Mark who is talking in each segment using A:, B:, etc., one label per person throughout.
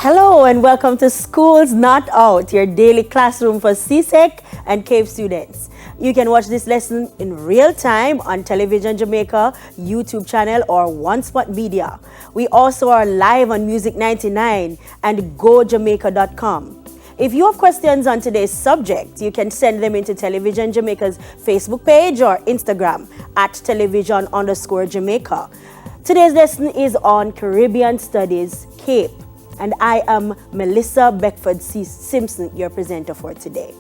A: Hello and welcome to Schools Not Out, your daily classroom for CSEC and CAVE students. You can watch this lesson in real time on TVJ Jamaica YouTube channel or OneSpot Media. We also are live on Music 99 and GoJamaica.com. If you have questions on today's subject, you can send them into TVJ Jamaica's Facebook page or Instagram at television_Jamaica. Today's lesson is on Caribbean Studies, CAPE. And I am Melissa Beckford Simpson, your presenter for today.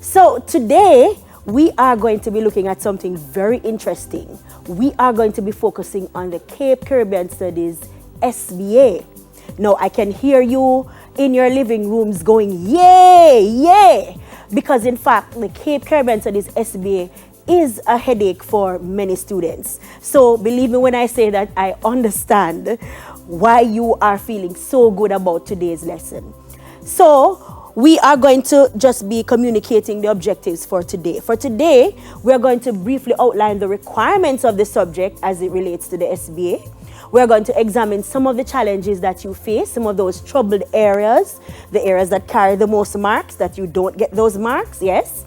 A: So today, we are going to be looking at something very interesting. We are going to be focusing on the Cape Caribbean Studies SBA. Now, I can hear you in your living rooms going, yay, yay! Because in fact, the Cape Caribbean Studies SBA is a headache for many students. So believe me when I say that I understand why you are feeling so good about today's lesson. So we are going to just be communicating the objectives for today. For today, we are going to briefly outline the requirements of the subject as it relates to the SBA. We are going to examine some of the challenges that you face, some of those troubled areas, the areas that carry the most marks, that you don't get those marks, yes.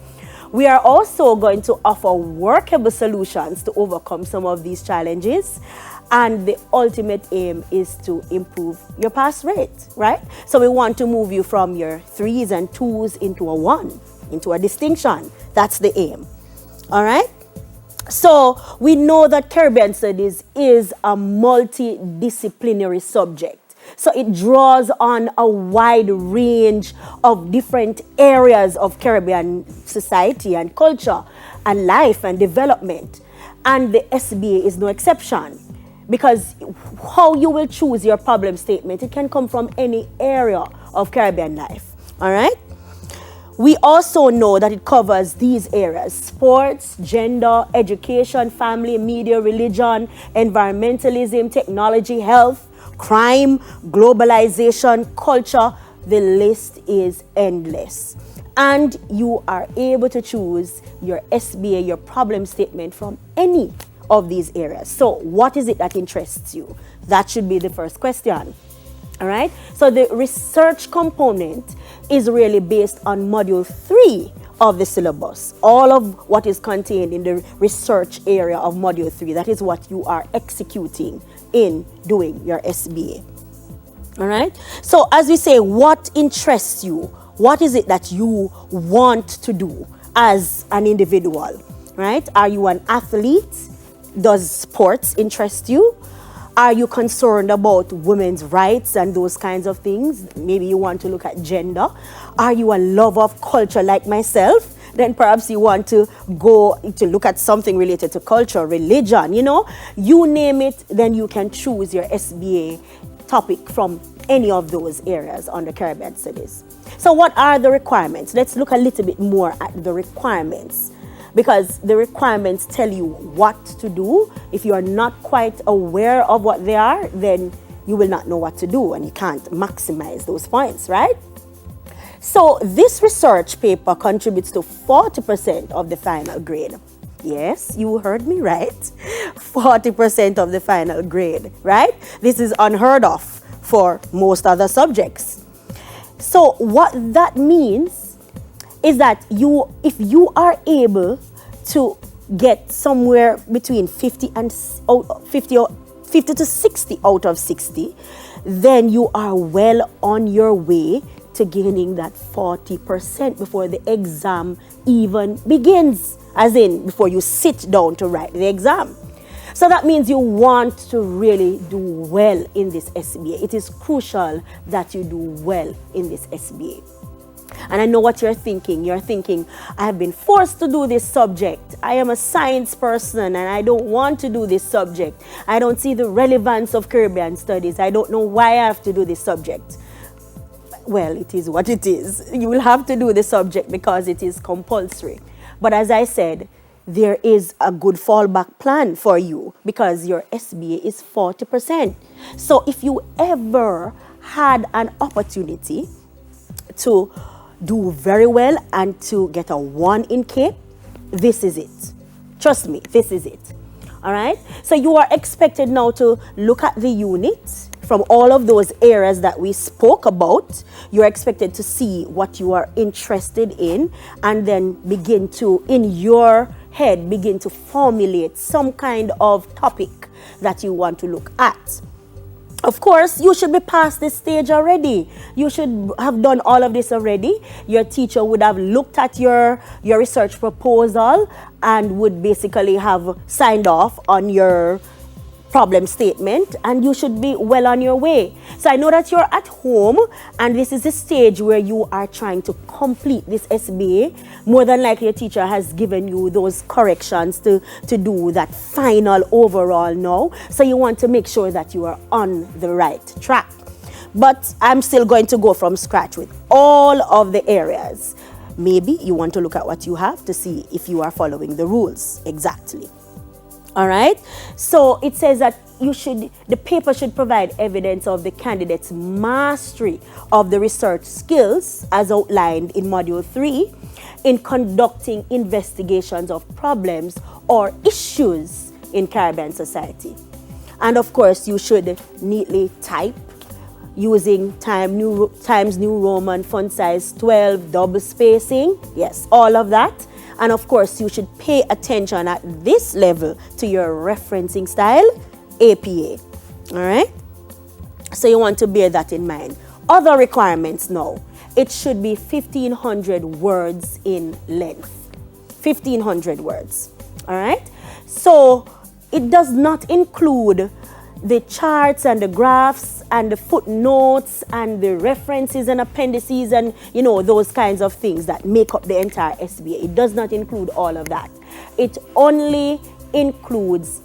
A: We are also going to offer workable solutions to overcome some of these challenges. And the ultimate aim is to improve your pass rate, right? So we want to move you from your 3s and 2s into a 1, into a distinction. That's the aim, all right? So we know that Caribbean Studies is a multidisciplinary subject. So it draws on a wide range of different areas of Caribbean society and culture and life and development. And the SBA is no exception. Because how you will choose your problem statement, it can come from any area of Caribbean life, all right? We also know that it covers these areas: sports, gender, education, family, media, religion, environmentalism, technology, health, crime, globalization, culture. The list is endless. And you are able to choose your SBA, your problem statement, from any of these areas. So what is it that interests you? That should be the first question. All right. So the research component is really based on module 3 of the syllabus. All of what is contained in the research area of module 3, that is what you are executing in doing your SBA. All right. So as we say, what interests you? What is it that you want to do as an individual? Right? Are you an athlete? Does sports interest you? Are you concerned about women's rights and those kinds of things? Maybe you want to look at gender. Are you a lover of culture like myself? Then perhaps you want to go to look at something related to culture, religion, you know. You name it, then you can choose your SBA topic from any of those areas under Caribbean Studies. So what are the requirements? Let's look a little bit more at the requirements, because the requirements tell you what to do. If you are not quite aware of what they are, then you will not know what to do and you can't maximize those points, right? So this research paper contributes to 40% of the final grade. Yes, you heard me right. 40% of the final grade, right? This is unheard of for most other subjects. So what that means is that if you are able to get somewhere between 50 to 60 out of 60, then you are well on your way to gaining that 40% before the exam even begins, as in before you sit down to write the exam. So that means you want to really do well in this SBA. It is crucial that you do well in this SBA. And I know what you're thinking. You're thinking, I have been forced to do this subject. I am a science person and I don't want to do this subject. I don't see the relevance of Caribbean Studies. I don't know why I have to do this subject. Well, it is what it is. You will have to do the subject because it is compulsory. But as I said, there is a good fallback plan for you because your SBA is 40%. So if you ever had an opportunity to do very well and to get a 1 in CAPE, this is it. Trust me, this is it. All right? So you are expected now to look at the unit, from all of those areas that we spoke about, you're expected to see what you are interested in and then begin to, in your head, begin to formulate some kind of topic that you want to look at. Of course, you should be past this stage already. You should have done all of this already. Your teacher would have looked at your research proposal and would basically have signed off on your problem statement, and you should be well on your way. So I know that you're at home and this is the stage where you are trying to complete this SBA. More than likely your teacher has given you those corrections to do that final overall now. So you want to make sure that you are on the right track. But I'm still going to go from scratch with all of the areas. Maybe you want to look at what you have to see if you are following the rules exactly. All right, so it says that the paper should provide evidence of the candidate's mastery of the research skills as outlined in Module 3 in conducting investigations of problems or issues in Caribbean society. And of course, you should neatly type using Times New Roman font size 12, double spacing, yes, all of that. And of course, you should pay attention at this level to your referencing style, APA. All right? So you want to bear that in mind. Other requirements now. It should be 1,500 words in length. 1,500 words. All right? So it does not include the charts and the graphs and the footnotes and the references and appendices and, you know, those kinds of things that make up the entire SBA. It does not include all of that. It only includes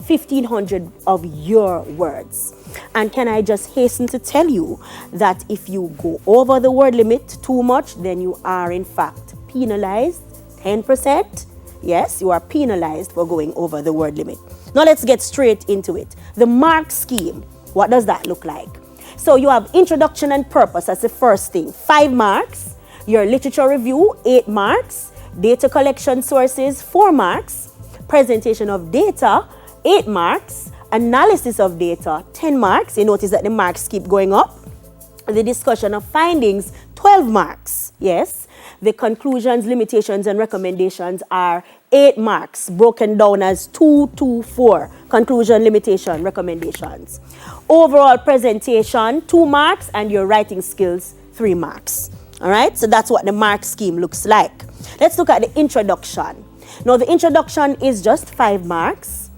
A: 1,500 of your words. And can I just hasten to tell you that if you go over the word limit too much, then you are in fact penalized 10%. Yes, you are penalized for going over the word limit. Now let's get straight into it. The mark scheme, what does that look like? So you have introduction and purpose, that's the first thing, 5 marks. Your literature review, 8 marks. Data collection sources, 4 marks. Presentation of data, 8 marks. Analysis of data, 10 marks. You notice that the marks keep going up. The discussion of findings, 12 marks. Yes. The conclusions, limitations, and recommendations are 8 marks, broken down as 2, 2, 4. Conclusion, limitation, recommendations. Overall presentation, 2 marks, and your writing skills, 3 marks. All right, so that's what the mark scheme looks like. Let's look at the introduction. Now, the introduction is just 5 marks.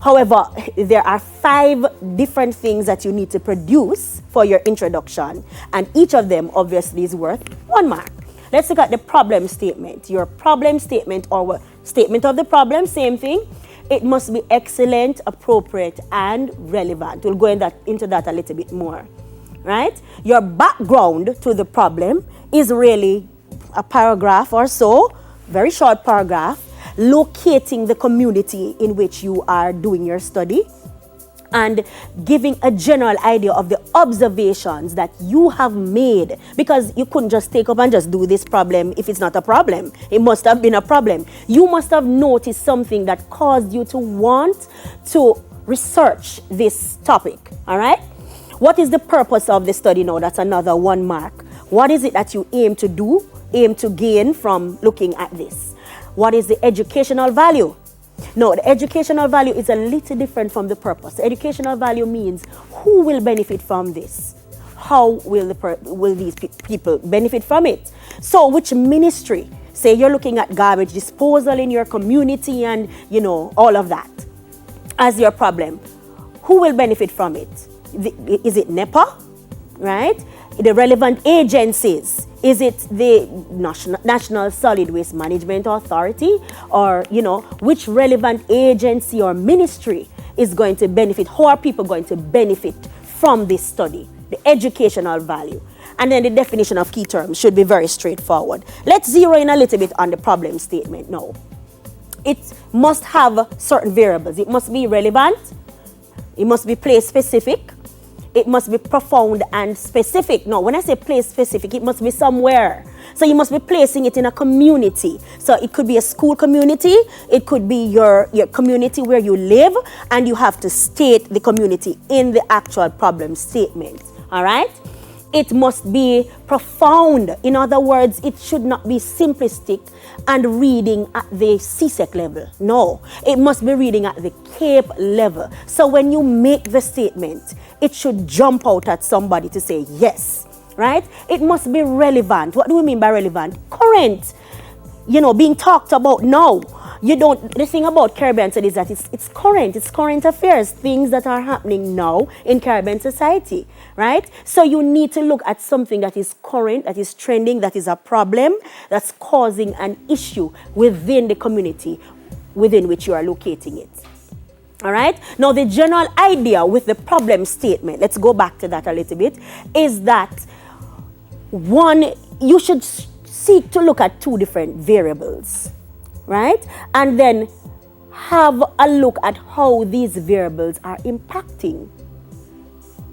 A: However, there are 5 different things that you need to produce for your introduction, and each of them obviously is worth 1 mark. Let's look at the problem statement. Your problem statement or statement of the problem, same thing. It must be excellent, appropriate, and relevant. We'll go into that a little bit more, right? Your background to the problem is really a paragraph or so, very short paragraph, locating the community in which you are doing your study and giving a general idea of the observations that you have made, because you couldn't just take up and just do this problem if it's not a problem. It must have been a problem. You must have noticed something that caused you to want to research this topic, all right? What is the purpose of the study now? That's another 1 mark. What is it that you aim to do, aim to gain from looking at this? What is the educational value? No, the educational value is a little different from the purpose. The educational value means who will benefit from this? How will these people benefit from it? So which ministry? Say you're looking at garbage disposal in your community and, you know, all of that as your problem. Who will benefit from it? Is it NEPA, right? The relevant agencies. Is it the National Solid Waste Management Authority? Or, you know, which relevant agency or ministry is going to benefit? How are people going to benefit from this study? The educational value. And then the definition of key terms should be very straightforward. Let's zero in a little bit on the problem statement now. It must have certain variables. It must be relevant. It must be place specific. it must be profound and specific. No, when I say place specific, it must be somewhere. So you must be placing it in a community. So it could be a school community, it could be your community where you live, and you have to state the community in the actual problem statement. All right? It must be profound. In other words, it should not be simplistic and reading at the CSEC level. No, it must be reading at the CAPE level. So when you make the statement, it should jump out at somebody to say yes, right? It must be relevant. What do we mean by relevant? Current, being talked about now. The thing about Caribbean studies is that it's current affairs, things that are happening now in Caribbean society, right? So you need to look at something that is current, that is trending, that is a problem, that's causing an issue within the community within which you are locating it. All right? Now, the general idea with the problem statement, let's go back to that a little bit, is that one, you should seek to look at two different variables. Right? And then have a look at how these variables are impacting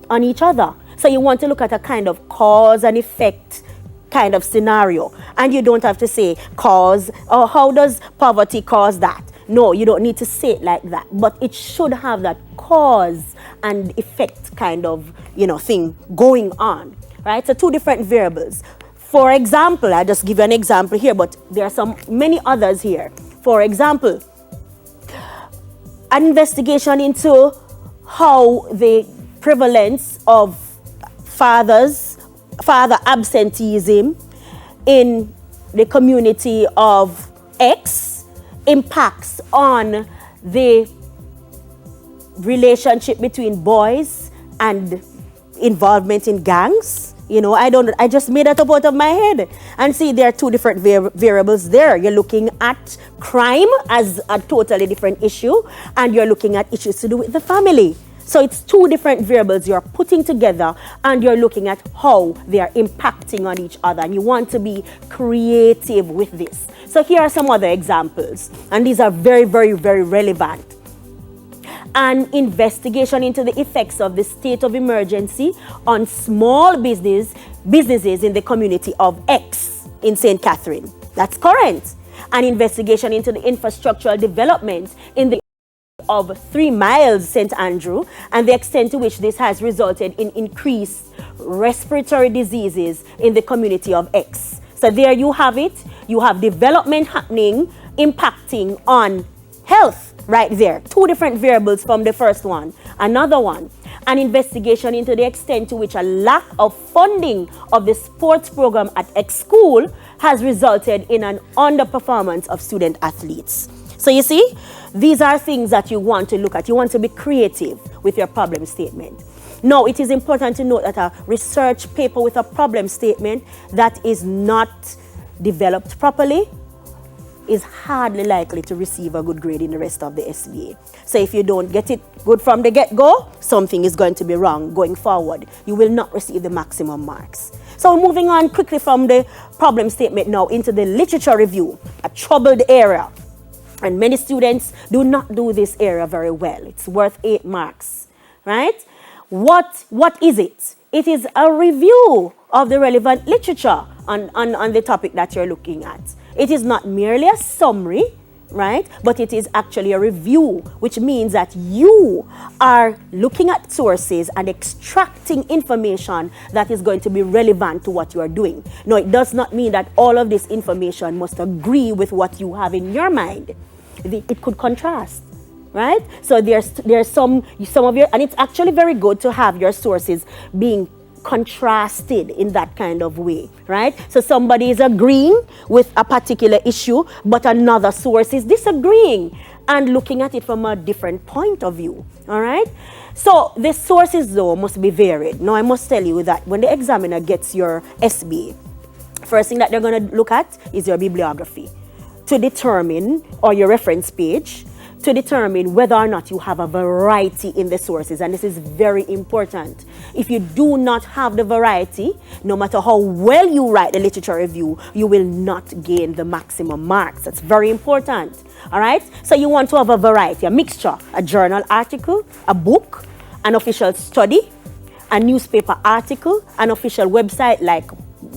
A: on each other. So you want to look at a kind of cause and effect kind of scenario. And you don't have to say cause or how does poverty cause that. No, you don't need to say it like that. But it should have that cause and effect kind of, thing going on. Right? So two different variables. For example, I'll just give you an example here, but there are many others here. For example, an investigation into how the prevalence of father absenteeism in the community of X impacts on the relationship between boys and involvement in gangs. I just made that up out of my head. And see, there are two different variables there. You're looking at crime as a totally different issue, and you're looking at issues to do with the family. So it's two different variables you're putting together, and you're looking at how they are impacting on each other. And you want to be creative with this. So here are some other examples, and these are very, very, very relevant. An investigation into the effects of the state of emergency on small businesses in the community of X in St. Catherine. That's current. An investigation into the infrastructural development in the of 3 miles St. Andrew and the extent to which this has resulted in increased respiratory diseases in the community of X. So there you have it. You have development happening, impacting on health. Right there, two different variables from the first one. Another one, an investigation into the extent to which a lack of funding of the sports program at X school has resulted in an underperformance of student athletes. So you see, these are things that you want to look at. You want to be creative with your problem statement. Now, it is important to note that a research paper with a problem statement that is not developed properly is hardly likely to receive a good grade in the rest of the SBA. So if you don't get it good from the get-go, something is going to be wrong going forward. You will not receive the maximum marks. So moving on quickly from the problem statement now into the literature review, a troubled area. And many students do not do this area very well. It's worth 8 marks, right? What is it? It is a review of the relevant literature on the topic that you're looking at. It is not merely a summary, right? But it is actually a review, which means that you are looking at sources and extracting information that is going to be relevant to what you are doing. No, it does not mean that all of this information must agree with what you have in your mind. It could contrast, right? So there's some of your, and it's actually very good to have your sources being contrasted in that kind of way, right? So somebody is agreeing with a particular issue, but another source is disagreeing and looking at it from a different point of view, all right? So the sources, though, must be varied. Now, I must tell you that when the examiner gets your SBA, first thing that they're going to look at is your bibliography to determine, or your reference page, to determine whether or not you have a variety in the sources. And this is very important. If you do not have the variety, no matter how well you write the literature review, you will not gain the maximum marks. That's very important. All right? So you want to have a variety, a mixture, a journal article, a book, an official study, a newspaper article, an official website like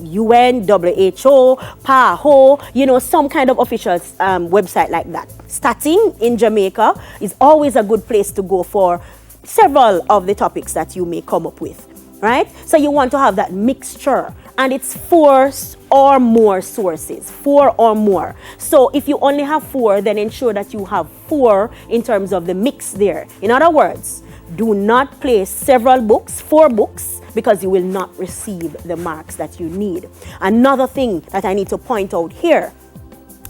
A: UN, WHO, PAHO, some kind of official website like that. Starting in Jamaica is always a good place to go for several of the topics that you may come up with, right? So you want to have that mixture, and it's 4 or more sources, 4 or more. So if you only have 4, then ensure that you have 4 in terms of the mix there. In other words, do not place several books, 4 books, because you will not receive the marks that you need. Another thing that I need to point out here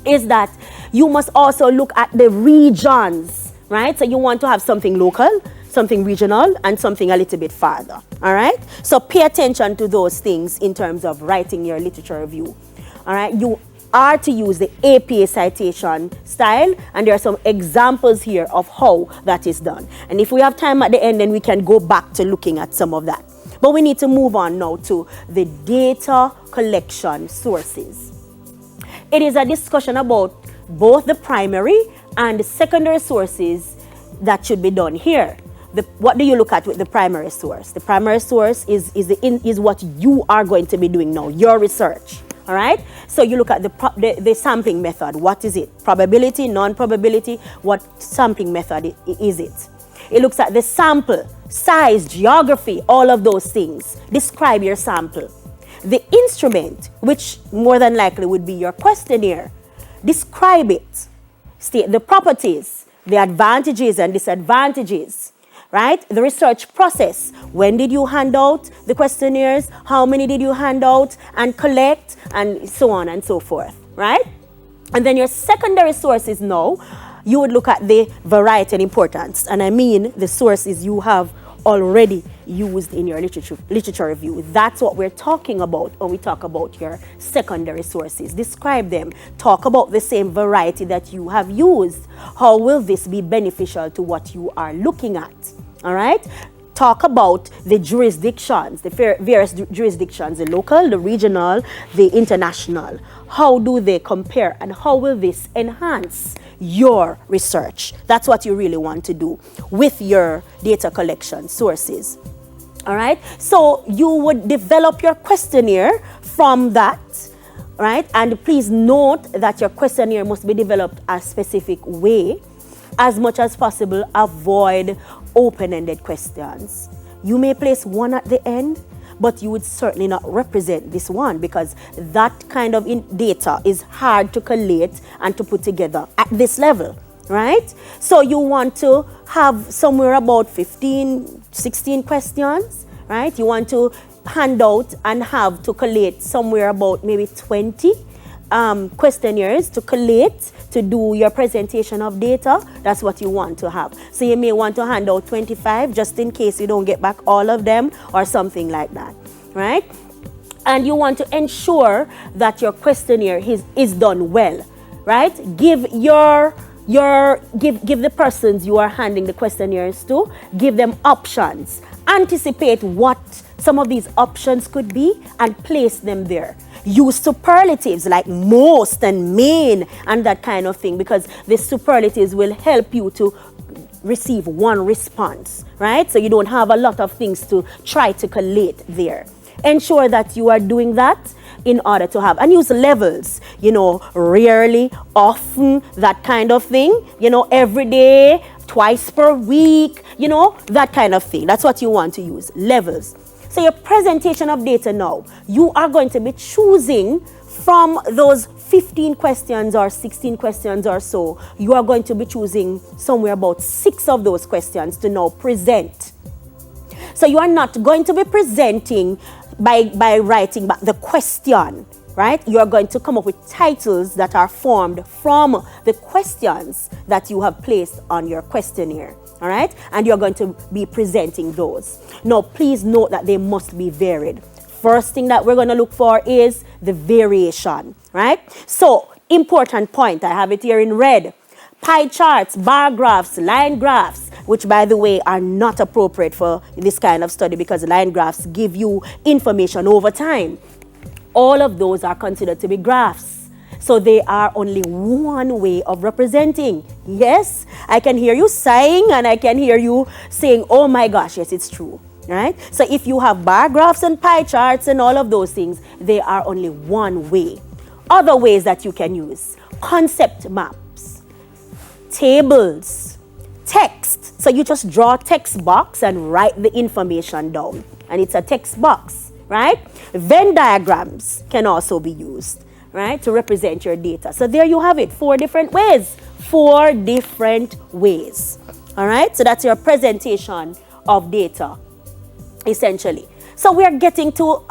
A: is that you must also look at the regions, right? So you want to have something local, something regional, and something a little bit farther, all right? So pay attention to those things in terms of writing your literature review, all right? You are to use the APA citation style, and there are some examples here of how that is done. And if we have time at the end, then we can go back to looking at some of that. But we need to move on now to the data collection sources. It is a discussion about both the primary and the secondary sources that should be done here. What do you look at with the primary source? The primary source is what you are going to be doing now, your research. All right? So you look at the sampling method. What is it? Probability, non-probability? What sampling method is it? It looks at the sample, size, geography, all of those things. Describe your sample. The instrument, which more than likely would be your questionnaire, describe it. State the properties, the advantages and disadvantages, right? The research process. When did you hand out the questionnaires? How many did you hand out and collect? And so on and so forth, right? And then your secondary sources now, you would look at the variety and importance. And I mean the sources you have already used in your literature review. That's what we're talking about when we talk about your secondary sources. Describe them. Talk about the same variety that you have used. How will this be beneficial to what you are looking at? All right? Talk about the jurisdictions, the various jurisdictions, the local, the regional, the international. How do they compare, and how will this enhance your research? That's what you really want to do with your data collection sources. All right? So you would develop your questionnaire from that, right? And please note that your questionnaire must be developed a specific way. As much as possible, avoid open-ended questions. You may place one at the end, but you would certainly not represent this one, because that kind of data is hard to collate and to put together at this level, right? So you want to have somewhere about 15, 16 questions, right? You want to hand out and have to collate somewhere about maybe 20 questionnaires to collate to do your presentation of data. That's what you want to have. So you may want to hand out 25 just in case you don't get back all of them or something like that, right? And you want to ensure that your questionnaire is done well, right? Give the persons you are handing the questionnaires to, give them options. Anticipate what some of these options could be and place them there. Use superlatives like most and main and that kind of thing, because the superlatives will help you to receive one response, right? So you don't have a lot of things to try to collate there. Ensure that you are doing that in order to have, and use levels, rarely, often, that kind of thing, every day, twice per week, that kind of thing. That's what you want to use, levels. So your presentation of data now, you are going to be choosing from those 15 questions or 16 questions or so. You are going to be choosing somewhere about 6 of those questions to now present. So you are not going to be presenting by writing back the question, right? You are going to come up with titles that are formed from the questions that you have placed on your questionnaire. All right? And you're going to be presenting those. Now, please note that they must be varied. First thing that we're going to look for is the variation, right? So, important point, I have it here in red. Pie charts, bar graphs, line graphs, which, by the way, are not appropriate for this kind of study because line graphs give you information over time. All of those are considered to be graphs. So they are only one way of representing. Yes, I can hear you sighing and I can hear you saying, oh my gosh, yes, it's true. right? So if you have bar graphs and pie charts and all of those things, they are only one way. Other ways that you can use: concept maps, tables, text. So you just draw a text box and write the information down, and it's a text box, right? Venn diagrams can also be used, right, to represent your data. So there you have it, 4 different ways. 4 different ways. All right, so that's your presentation of data, essentially. So we're getting to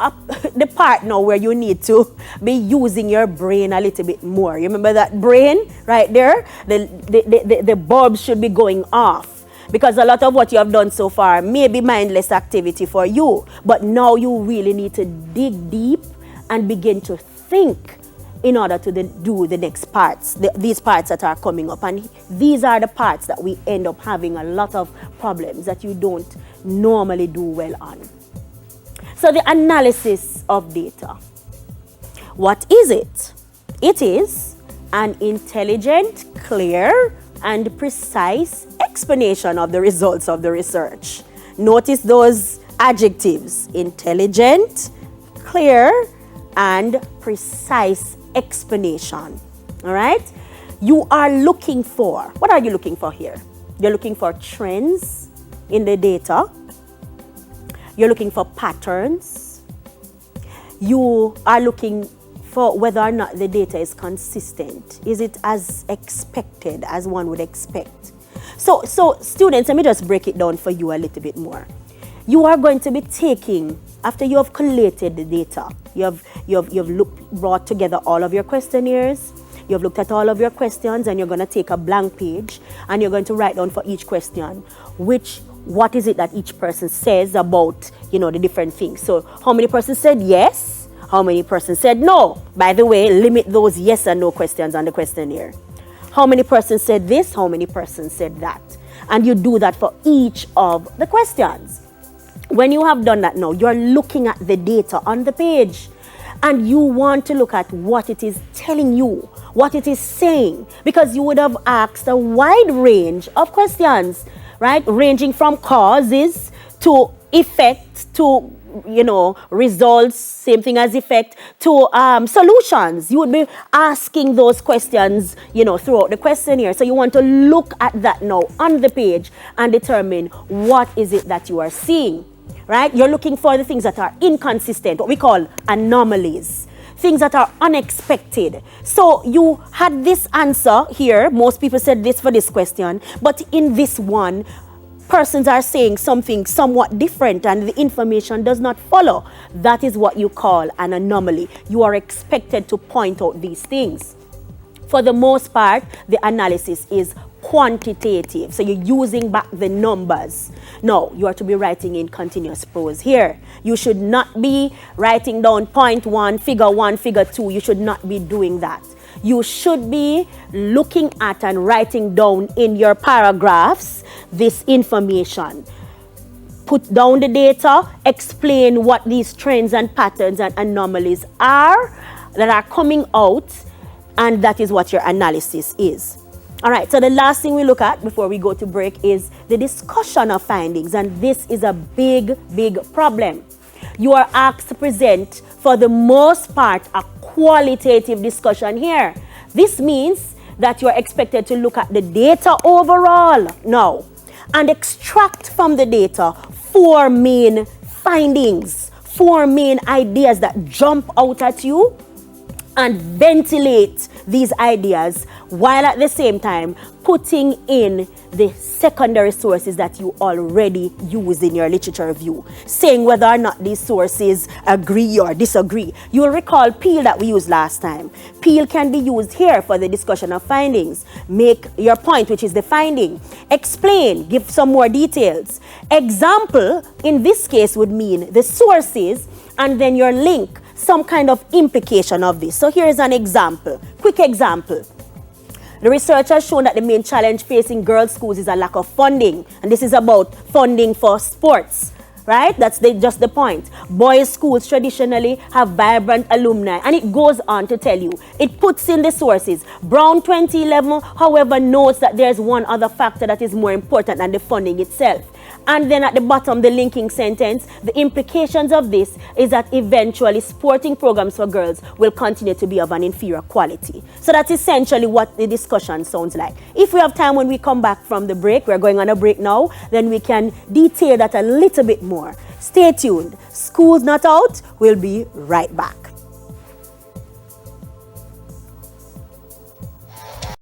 A: the part now where you need to be using your brain a little bit more. You remember that brain right there? The bulbs should be going off, because a lot of what you have done so far may be mindless activity for you. But now you really need to dig deep and begin to think in order to do the next parts, these parts that are coming up. And these are the parts that we end up having a lot of problems that you don't normally do well on. So the analysis of data. What is it? It is an intelligent, clear, and precise explanation of the results of the research. Notice those adjectives: intelligent, clear, and precise explanation. All right? You are looking for, what are you looking for here? You're looking for trends in the data. You're looking for patterns. You are looking for whether or not the data is consistent. Is it as expected, as one would expect? So students, let me just break it down for you a little bit more. You are going to be taking, after you have collated the data, you have brought together all of your questionnaires, you have looked at all of your questions, and you're going to take a blank page and you're going to write down for each question what is it that each person says about, the different things. So how many persons said yes? How many persons said no? By the way, limit those yes and no questions on the questionnaire. How many persons said this? How many persons said that? And you do that for each of the questions. When you have done that now, you're looking at the data on the page, and you want to look at what it is telling you, what it is saying, because you would have asked a wide range of questions, right? Ranging from causes to effect to, results, same thing as effect, to solutions. You would be asking those questions, throughout the questionnaire. So you want to look at that now on the page and determine what is it that you are seeing. Right? You're looking for the things that are inconsistent, what we call anomalies, things that are unexpected. So you had this answer here. Most people said this for this question, but in this one, persons are saying something somewhat different and the information does not follow. That is what you call an anomaly. You are expected to point out these things. For the most part, the analysis is quantitative. So you're using back the numbers. No, you are to be writing in continuous prose here. You should not be writing down point 1, figure 1, figure 2. You should not be doing that. You should be looking at and writing down in your paragraphs this information. Put down the data, explain what these trends and patterns and anomalies are that are coming out, and that is what your analysis is. All right, so the last thing we look at before we go to break is the discussion of findings, and this is a big problem. You are asked to present, for the most part, a qualitative discussion here. This means that you are expected to look at the data overall now and extract from the data 4 main findings, 4 main ideas that jump out at you, and ventilate these ideas while at the same time putting in the secondary sources that you already use in your literature review, saying whether or not these sources agree or disagree. You'll recall Peel that we used last time. Peel can be used here for the discussion of findings. Make your point, which is the finding. Explain, give some more details. Example, in this case, would mean the sources and then your link, some kind of implication of this. So here is an example, quick example. The research has shown that the main challenge facing girls' schools is a lack of funding. And this is about funding for sports, right? That's just the point. Boys' schools traditionally have vibrant alumni. And it goes on to tell you, it puts in the sources. Brown 2011, however, notes that there's one other factor that is more important than the funding itself. And then at the bottom, the linking sentence, the implications of this is that eventually sporting programs for girls will continue to be of an inferior quality. So that's essentially what the discussion sounds like. If we have time when we come back from the break, we're going on a break now, then we can detail that a little bit more. Stay tuned. School's Not Out. We'll be right back.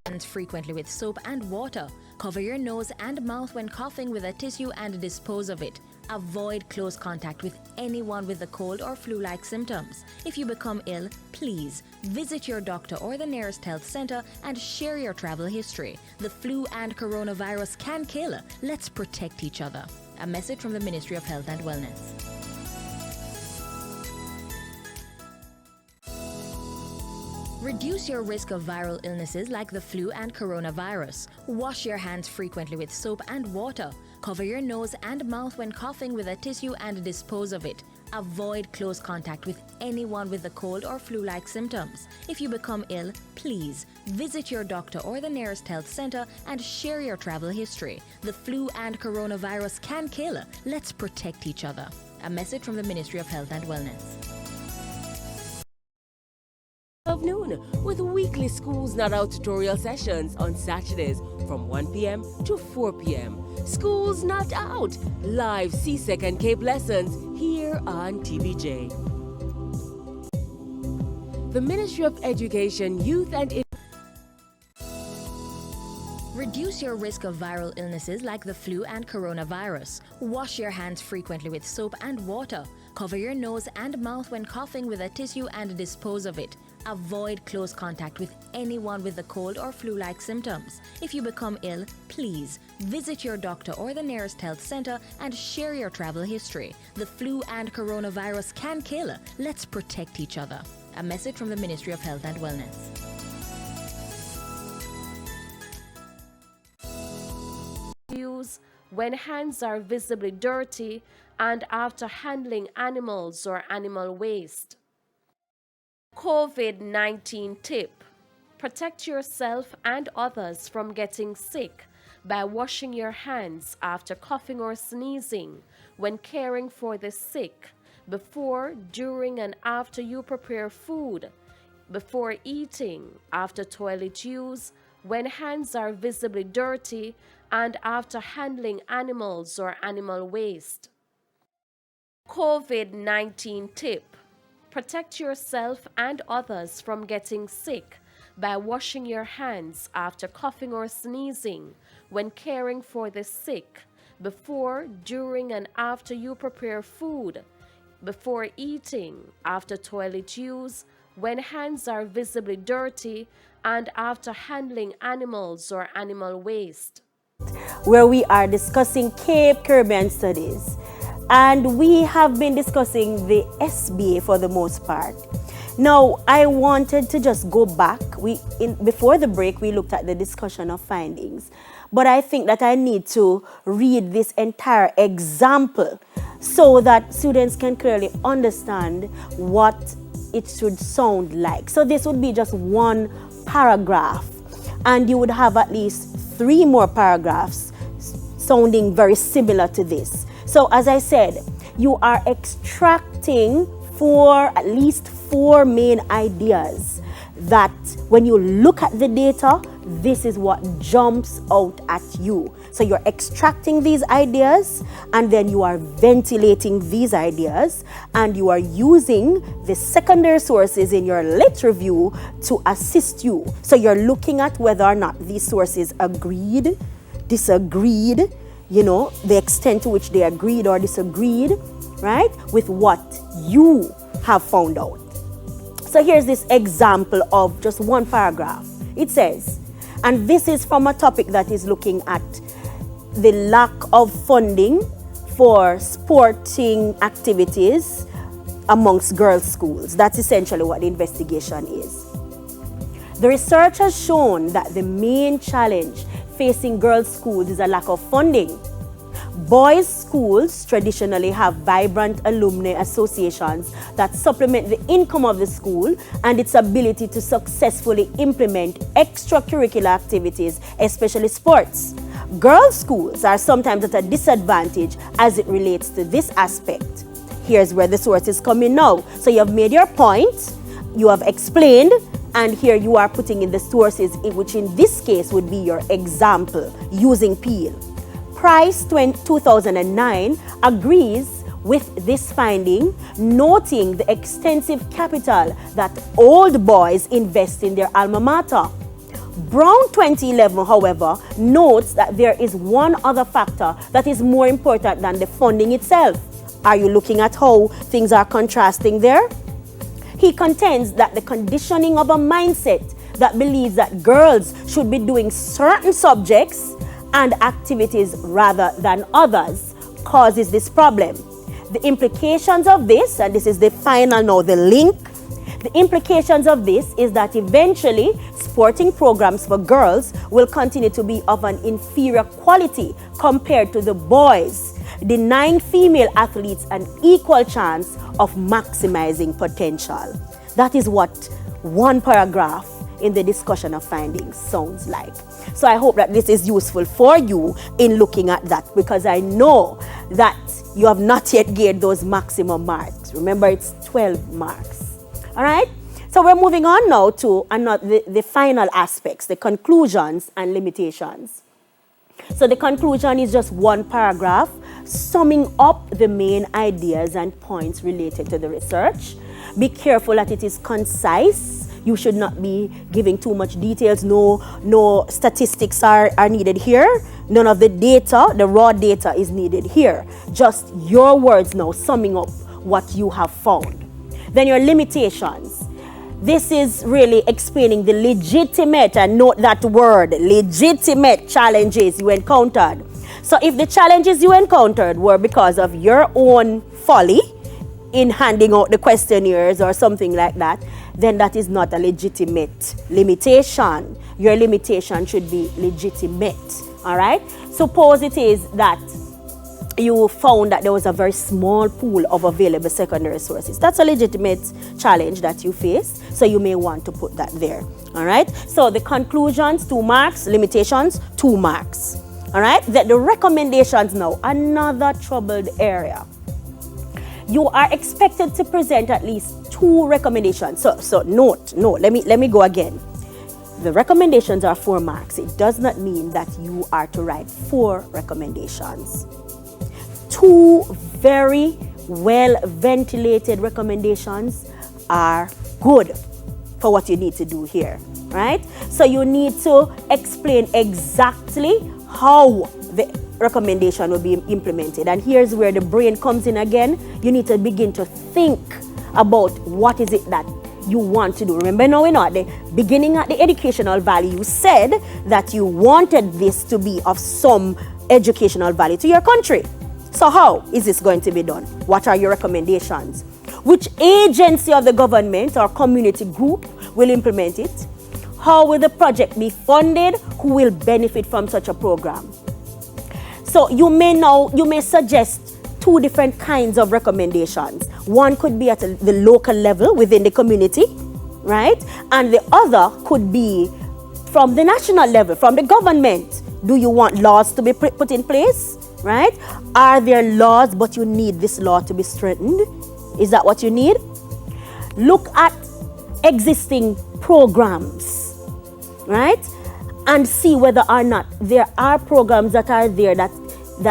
B: Hands frequently with soap and water. Cover your nose and mouth when coughing with a tissue and dispose of it. Avoid close contact with anyone with a cold or flu-like symptoms. If you become ill, please visit your doctor or the nearest health center and share your travel history. The flu and coronavirus can kill. Let's protect each other. A message from the Ministry of Health and Wellness. Reduce your risk of viral illnesses like the flu and coronavirus. Wash your hands frequently with soap and water. Cover your nose and mouth when coughing with a tissue and dispose of it. Avoid close contact with anyone with a cold or flu-like symptoms. If you become ill, please visit your doctor or the nearest health center and share your travel history. The flu and coronavirus can kill. Let's protect each other. A message from the Ministry of Health and Wellness.
C: Of noon with weekly Schools Not Out tutorial sessions on Saturdays from 1 p.m. to 4 p.m. Schools Not Out, live CSEC and CAPE lessons here on TVJ. The Ministry of Education, Youth and
B: Reduce your risk of viral illnesses like the flu and coronavirus. Wash your hands frequently with soap and water. Cover your nose and mouth when coughing with a tissue and dispose of it. Avoid close contact with anyone with a cold or flu-like symptoms. If you become ill, please visit your doctor or the nearest health center and share your travel history. The flu and coronavirus can kill. Let's protect each other. A message from the Ministry of Health and Wellness.
D: When hands are visibly dirty and after handling animals or animal waste. COVID-19 tip: protect yourself and others from getting sick by washing your hands after coughing or sneezing, when caring for the sick, before, during, and after you prepare food, before eating, after toilet use, when hands are visibly dirty, and after handling animals or animal waste. COVID-19 tip: protect yourself and others from getting sick by washing your hands after coughing or sneezing, when caring for the sick, before, during, and after you prepare food, before eating, after toilet use, when hands are visibly dirty, and after handling animals or animal waste.
A: Where we are discussing Cape Caribbean Studies. And we have been discussing the SBA for the most part. Now, I wanted to just go back. Before the break, we looked at the discussion of findings. But I think that I need to read this entire example so that students can clearly understand what it should sound like. So this would be just one paragraph, and you would have at least 3 more paragraphs sounding very similar to this. So as I said, you are extracting at least 4 main ideas that when you look at the data, this is what jumps out at you. So you're extracting these ideas, and then you are ventilating these ideas, and you are using the secondary sources in your lit review to assist you. So you're looking at whether or not these sources agreed, disagreed, the extent to which they agreed or disagreed, right, with what you have found out. So here's this example of just one paragraph. It says, and this is from a topic that is looking at the lack of funding for sporting activities amongst girls' schools. That's essentially what the investigation is. The research has shown that the main challenge facing girls' schools is a lack of funding. Boys' schools traditionally have vibrant alumni associations that supplement the income of the school and its ability to successfully implement extracurricular activities, especially sports. Girls' schools are sometimes at a disadvantage as it relates to this aspect. Here's where the sources come in now. So you have made your point, you have explained, and here you are putting in the sources, which in this case would be your example using Peel. Price 2009 agrees with this finding, noting the extensive capital that old boys invest in their alma mater. Brown 2011, however, notes that there is one other factor that is more important than the funding itself. Are you looking at how things are contrasting there? He contends that the conditioning of a mindset that believes that girls should be doing certain subjects and activities rather than others causes this problem. The implications of this, and this is the final now, the link, the implications of this is that eventually sporting programs for girls will continue to be of an inferior quality compared to the boys, denying female athletes an equal chance of maximizing potential. That is what one paragraph in the discussion of findings sounds like. So I hope that this is useful for you in looking at that, because I know that you have not yet gained those maximum marks. Remember, it's 12 marks. All right? So we're moving on now to the final aspects, the conclusions and limitations. So the conclusion is just one paragraph summing up the main ideas and points related to the research. Be careful that it is concise. You should not be giving too much details. No statistics are needed here. None of the data, the raw data is needed here. Just your words now summing up what you have found. Then your limitations. This is really explaining the legitimate, and note that word, legitimate challenges you encountered. So if the challenges you encountered were because of your own folly in handing out the questionnaires or something like that, then that is not a legitimate limitation. Your limitation should be legitimate, all right? Suppose it is that you found that there was a very small pool of available secondary sources. That's a legitimate challenge that you face, so you may want to put that there, all right? So the conclusions, 2 marks, limitations, 2 marks, all right? The recommendations now, another troubled area. You are expected to present at least 2 recommendations. So note, let me go again. The recommendations are 4 marks. It does not mean that you are to write 4 recommendations. 2 very well ventilated recommendations are good for what you need to do here, right? So you need to explain exactly how the recommendation will be implemented. And here's where the brain comes in again. You need to begin to think about what is it that you want to do. Remember now, at the beginning at the educational value, you said that you wanted this to be of some educational value to your country. So how is this going to be done? What are your recommendations? Which agency of the government or community group will implement it? How will the project be funded? Who will benefit from such a program? So you may suggest 2 different kinds of recommendations. One could be at the local level within the community, right? And the other could be from the national level, from the government. Do you want laws to be put in place, right? Are there laws, but you need this law to be strengthened? Is that what you need? Look at existing programs, right? And see whether or not there are programs that are there that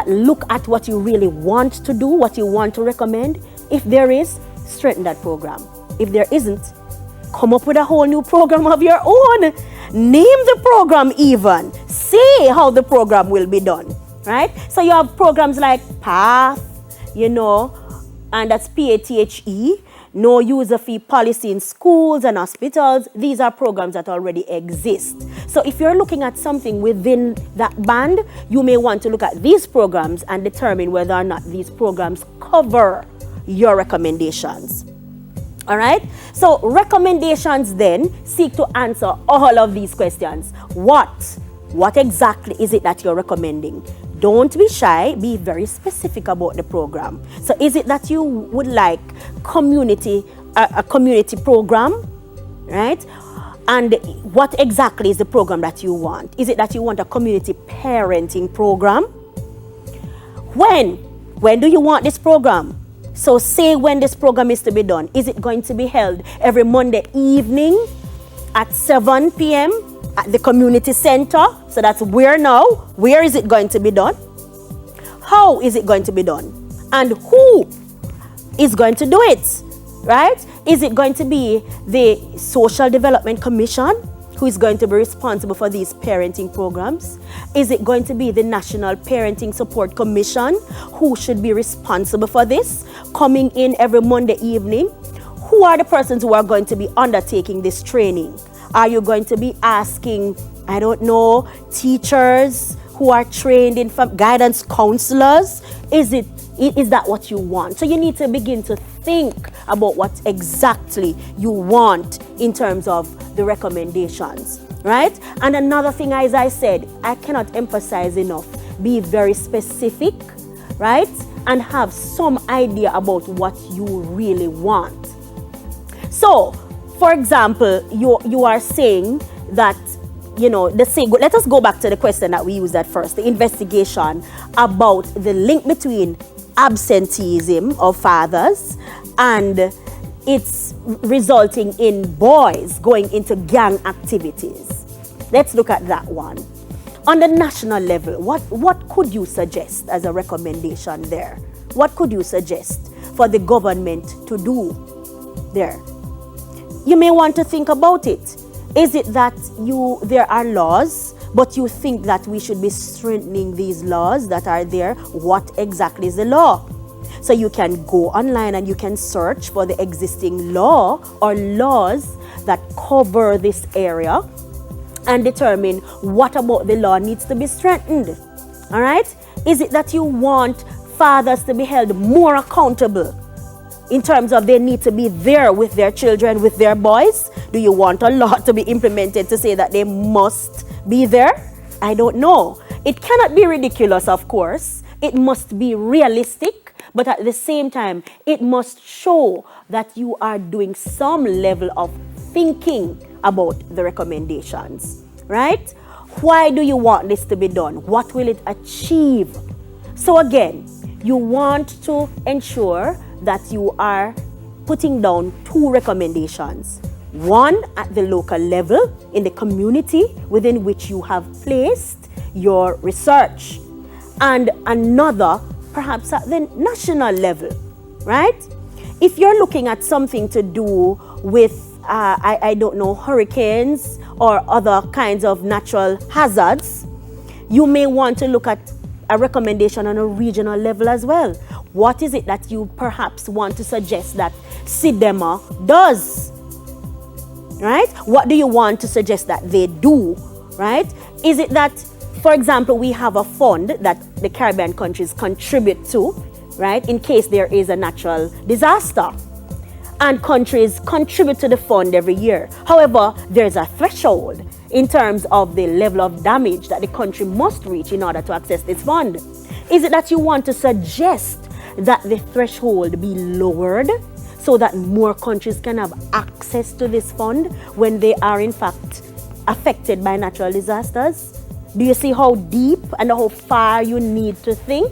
A: look at what you really want to do, what you want to recommend. If there is, strengthen that program. If there isn't, come up with a whole new program of your own. Name the program even. Say how the program will be done, right? So you have programs like PATH, and that's PATHE, no user fee policy in schools and hospitals. These are programs that already exist. So if you're looking at something within that band, you may want to look at these programs and determine whether or not these programs cover your recommendations. All right? So recommendations then seek to answer all of these questions. What exactly is it that you're recommending? Don't be shy, be very specific about the program. So is it that you would like a community program, right? And what exactly is the program that you want? Is it that you want a community parenting program? When do you want this program? So say when this program is to be done. Is it going to be held every Monday evening at 7 p.m. at the community center? So that's where now. Where is it going to be done? How is it going to be done? And who is going to do it? Right? Is it going to be the Social Development Commission who is going to be responsible for these parenting programs? Is it going to be the National Parenting Support Commission who should be responsible for this, coming in every Monday evening? Who are the persons who are going to be undertaking this training? Are you going to be asking, I don't know, teachers who are trained in guidance counselors? Is that what you want? So you need to begin to think about what exactly you want in terms of the recommendations, right? And another thing, as I said, I cannot emphasize enough, be very specific, right? And have some idea about what you really want. So, for example, you are saying that, let us go back to the question that we used at first, the investigation about the link between absenteeism of fathers and it's resulting in boys going into gang activities. Let's look at that one. On the national level, what could you suggest as a recommendation there? What could you suggest for the government to do there? You may want to think about it. Is it that there are laws, but you think that we should be strengthening these laws that are there? What exactly is the law? So you can go online and you can search for the existing law or laws that cover this area and determine what about the law needs to be strengthened. All right? Is it that you want fathers to be held more accountable in terms of they need to be there with their children, with their boys? Do you want a law to be implemented to say that they must be there? I don't know. It cannot be ridiculous, of course. It must be realistic, but at the same time, it must show that you are doing some level of thinking about the recommendations, right? Why do you want this to be done? What will it achieve? So again, you want to ensure that you are putting down two recommendations. One at the local level, in the community within which you have placed your research, and another perhaps at the national level, right? If you're looking at something to do with, I don't know, hurricanes or other kinds of natural hazards, you may want to look at a recommendation on a regional level as well. What is it that you perhaps want to suggest that SIDEMA does? Right? What do you want to suggest that they do? Right? Is it that, for example, we have a fund that the Caribbean countries contribute to, right, in case there is a natural disaster? And countries contribute to the fund every year. However, there's a threshold in terms of the level of damage that the country must reach in order to access this fund. Is it that you want to suggest that the threshold be lowered so that more countries can have access to this fund when they are in fact affected by natural disasters? Do you see how deep and how far you need to think?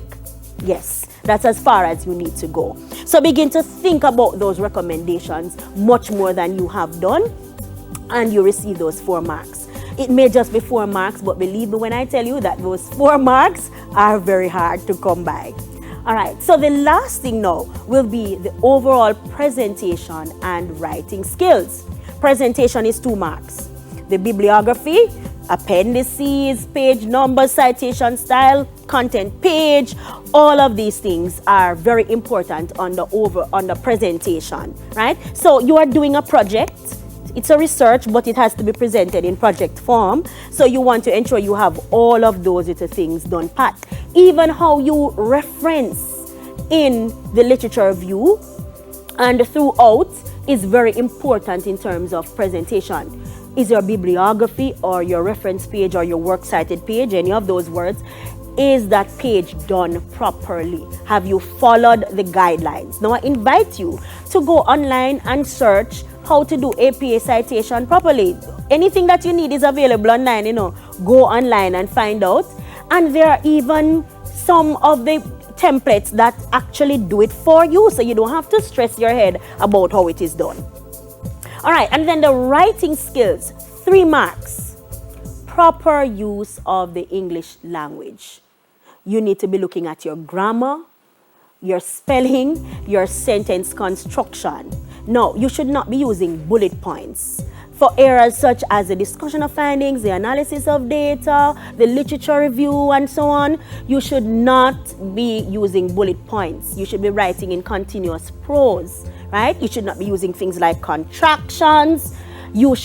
A: Yes, that's as far as you need to go. So begin to think about those recommendations much more than you have done, and you receive those 4 marks. It may just be 4 marks, but believe me when I tell you that those 4 marks are very hard to come by. All right, so the last thing now will be the overall presentation and writing skills. Presentation is 2 marks. The bibliography, appendices, page numbers, citation style, content page, all of these things are very important on the presentation, right? So you are doing a project. It's a research, but it has to be presented in project form. So you want to ensure you have all of those little things done pat. Even how you reference in the literature review and throughout is very important in terms of presentation. Is your bibliography or your reference page or your works cited page, any of those words, is that page done properly? Have you followed the guidelines? Now I invite you to go online and search how to do APA citation properly. anything that you need is available online, Go online and find out. And there are even some of the templates that actually do it for you, so you don't have to stress your head about how it is done. All right, and then the writing skills, 3 marks. Proper use of the English language. You need to be looking at your grammar, your spelling, your sentence construction. No, you should not be using bullet points. For areas such as the discussion of findings, the analysis of data, the literature review, and so on, you should not be using bullet points. You should be writing in continuous prose, right? You should not be using things like contractions. Your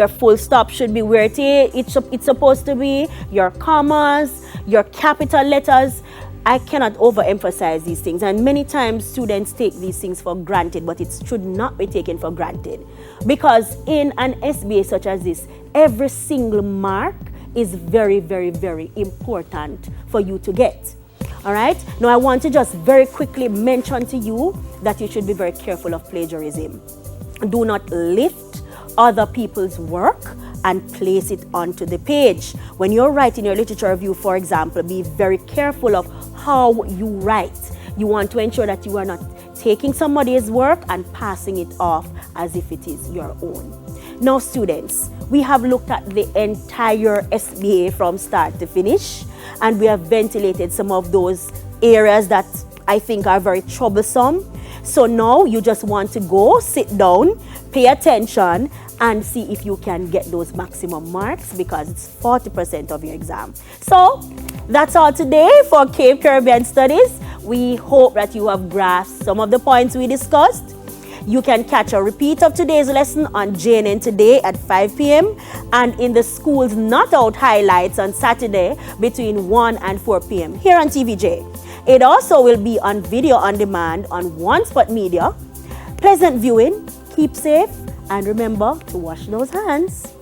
A: full stop should be where it's supposed to be, your commas, your capital letters. I cannot overemphasize these things, and many times students take these things for granted, but it should not be taken for granted, because in an SBA such as this, every single mark is very, very, very important for you to get. All right? Now I want to just very quickly mention to you that you should be very careful of plagiarism. Do not lift other people's work and place it onto the page. When you're writing your literature review, for example, be very careful of how you write. You want to ensure that you are not taking somebody's work and passing it off as if it is your own. Now, students, we have looked at the entire SBA from start to finish, and we have ventilated some of those areas that I think are very troublesome. So now you just want to go, sit down, pay attention, and see if you can get those maximum marks, because it's 40% of your exam. So that's all today for Cape Caribbean Studies. We hope that you have grasped some of the points we discussed. You can catch a repeat of today's lesson on JNN Today at 5 p.m. and in the Schools Not Out highlights on Saturday between 1 and 4 p.m. here on TVJ. It also will be on video on demand on One Spot Media. Pleasant viewing, keep safe, and remember to wash those hands.